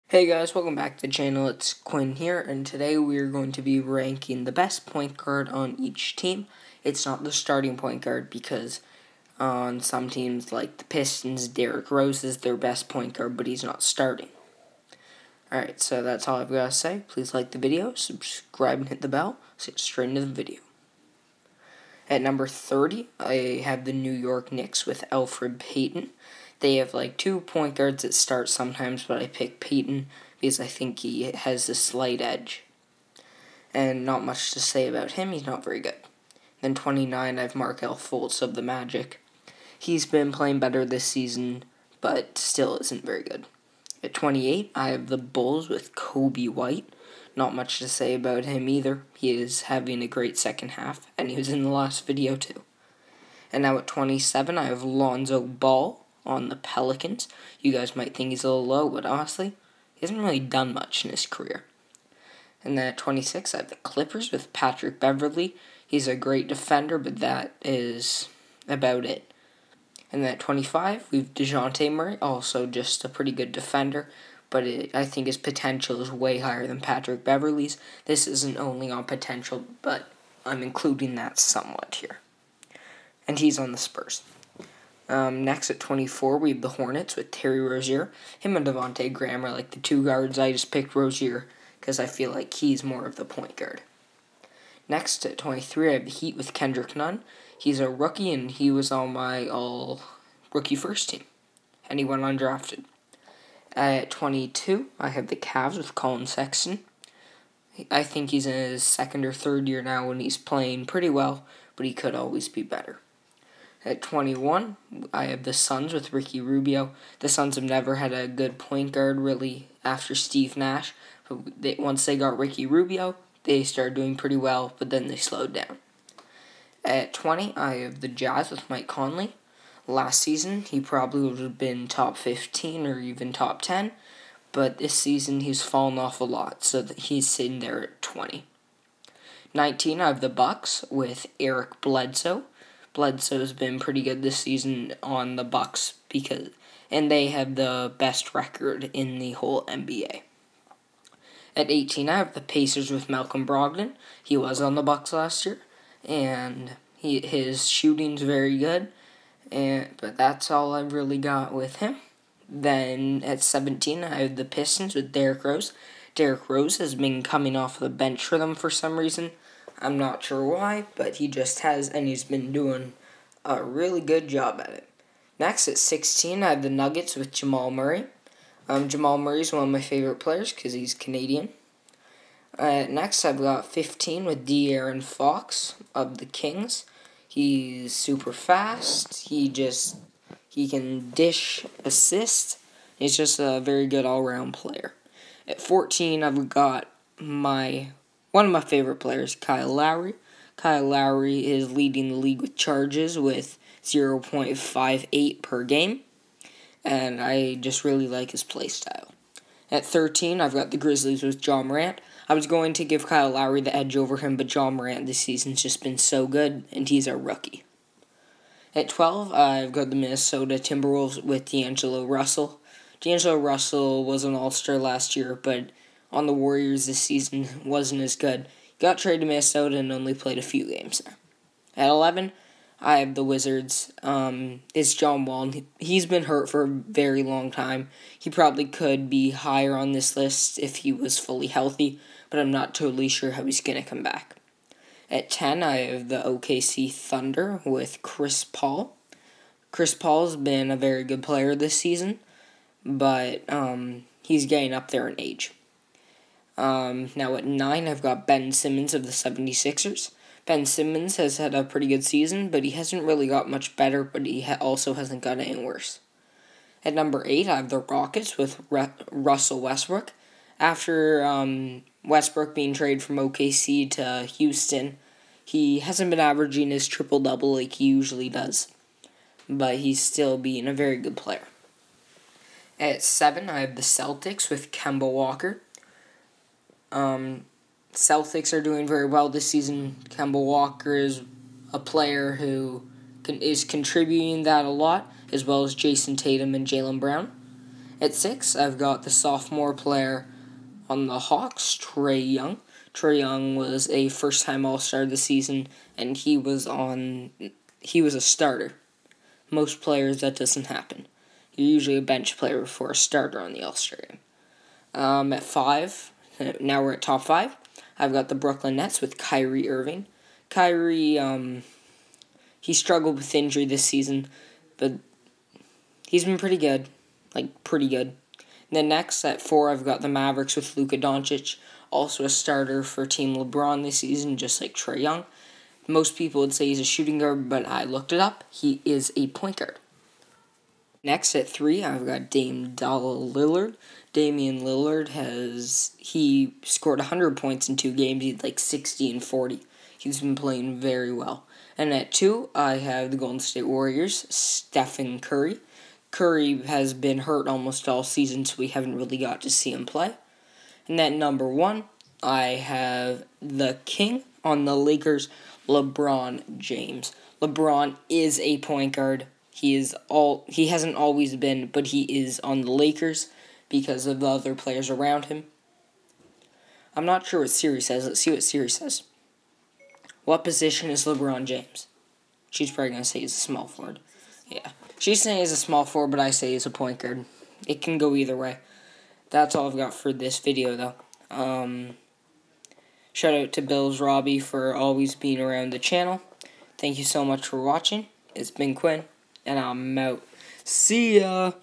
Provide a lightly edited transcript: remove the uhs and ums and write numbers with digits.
Hey guys, welcome back to the channel. It's Quinn here, and today we are going to be ranking the best point guard on each team. It's not the starting point guard because on some teams like the Pistons, Derrick Rose is their best point guard, but he's not starting. Alright, so that's all I've got to say. Please like the video, subscribe and hit the bell. Let's get straight into the video. At number 30, I have the New York Knicks with Elfrid Payton. They have like two point guards that start sometimes, but I pick Payton because I think he has a slight edge. And not much to say about him, he's not very good. Then 29, I have Markelle Fultz of the Magic. He's been playing better this season, but still isn't very good. At 28, I have the Bulls with Coby White. Not much to say about him either. He is having a great second half, and he was in the last video too. And now at 27, I have Lonzo Ball on the Pelicans. You guys might think he's a little low, but honestly, he hasn't really done much in his career. And then at 26, I have the Clippers with Patrick Beverley. He's a great defender, but that is about it. And then at 25, we have DeJounte Murray, also just a pretty good defender, but I think his potential is way higher than Patrick Beverley's. This isn't only on potential, but I'm including that somewhat here. And he's on the Spurs. Next at 24, we have the Hornets with Terry Rozier. Him and Devontae Graham are like the two guards. I just picked Rozier because I feel like he's more of the point guard. Next at 23, I have the Heat with Kendrick Nunn. He's a rookie, and he was on my all-rookie first team, and he went undrafted. At 22, I have the Cavs with Colin Sexton. I think he's in his second or third year now, and he's playing pretty well, but he could always be better. At 21, I have the Suns with Ricky Rubio. The Suns have never had a good point guard, really, after Steve Nash. But once they got Ricky Rubio, they started doing pretty well, but then they slowed down. At 20, I have the Jazz with Mike Conley. Last season, he probably would have been top 15 or even top 10, but this season he's fallen off a lot, so he's sitting there at 20. 19, I have the Bucks with Eric Bledsoe. Bledsoe's been pretty good this season on the Bucks and they have the best record in the whole NBA. At 18, I have the Pacers with Malcolm Brogdon. He was on the Bucks last year, and his shooting's very good. But that's all I've really got with him. Then at 17, I have the Pistons with Derrick Rose. Derrick Rose has been coming off the bench for them for some reason. I'm not sure why, but he just has, and he's been doing a really good job at it. Next, at 16, I have the Nuggets with Jamal Murray. Jamal Murray's one of my favorite players because he's Canadian. Next, I've got 15 with De'Aaron Fox of the Kings. He's super fast. He can dish, assist. He's just a very good all-around player. At 14, I've got one of my favorite players, Kyle Lowry. Kyle Lowry is leading the league with charges with 0.58 per game, and I just really like his play style. At 13, I've got the Grizzlies with Ja Morant. I was going to give Kyle Lowry the edge over him, but Ja Morant this season's just been so good, and he's a rookie. At 12, I've got the Minnesota Timberwolves with D'Angelo Russell. D'Angelo Russell was an all-star last year, but on the Warriors this season wasn't as good. He got traded to Minnesota and only played a few games there. At 11, I have the Wizards. It's John Wall. He's been hurt for a very long time. He probably could be higher on this list if he was fully healthy, but I'm not totally sure how he's going to come back. At 10, I have the OKC Thunder with Chris Paul. Chris Paul's been a very good player this season, but he's getting up there in age. Now at 9, I've got Ben Simmons of the 76ers. Ben Simmons has had a pretty good season, but he hasn't really got much better, but he also hasn't got any worse. At number 8, I have the Rockets with Russell Westbrook. After Westbrook being traded from OKC to Houston, he hasn't been averaging his triple-double like he usually does, but he's still being a very good player. At 7, I have the Celtics with Kemba Walker. Celtics are doing very well this season. Kemba Walker is a player who is contributing that a lot, as well as Jason Tatum and Jaylen Brown. At 6, I've got the sophomore player on the Hawks, Trae Young. Trae Young was a first-time All-Star this season, and he was a starter. Most players, that doesn't happen. You're usually a bench player before a starter on the All-Star game. At 5, now we're at top 5, I've got the Brooklyn Nets with Kyrie Irving. Kyrie, he struggled with injury this season, but he's been pretty good. Pretty good. And then next, at 4, I've got the Mavericks with Luka Doncic, also a starter for Team LeBron this season, just like Trae Young. Most people would say he's a shooting guard, but I looked it up. He is a point guard. Next, at 3, I've got Damian Lillard. Damian Lillard he scored 100 points in 2 games. He's 60 and 40. He's been playing very well. And at 2, I have the Golden State Warriors, Stephen Curry. Curry has been hurt almost all season, so we haven't really got to see him play. And at number 1, I have the King on the Lakers, LeBron James. LeBron is a point guard. He hasn't always been, but he is on the Lakers because of the other players around him. I'm not sure what Siri says. Let's see what Siri says. What position is LeBron James? She's probably going to say he's a small forward. Yeah. She's saying he's a small forward, but I say he's a point guard. It can go either way. That's all I've got for this video, though. Shout out to Bills Robbie for always being around the channel. Thank you so much for watching. It's been Quinn, and I'm out. See ya!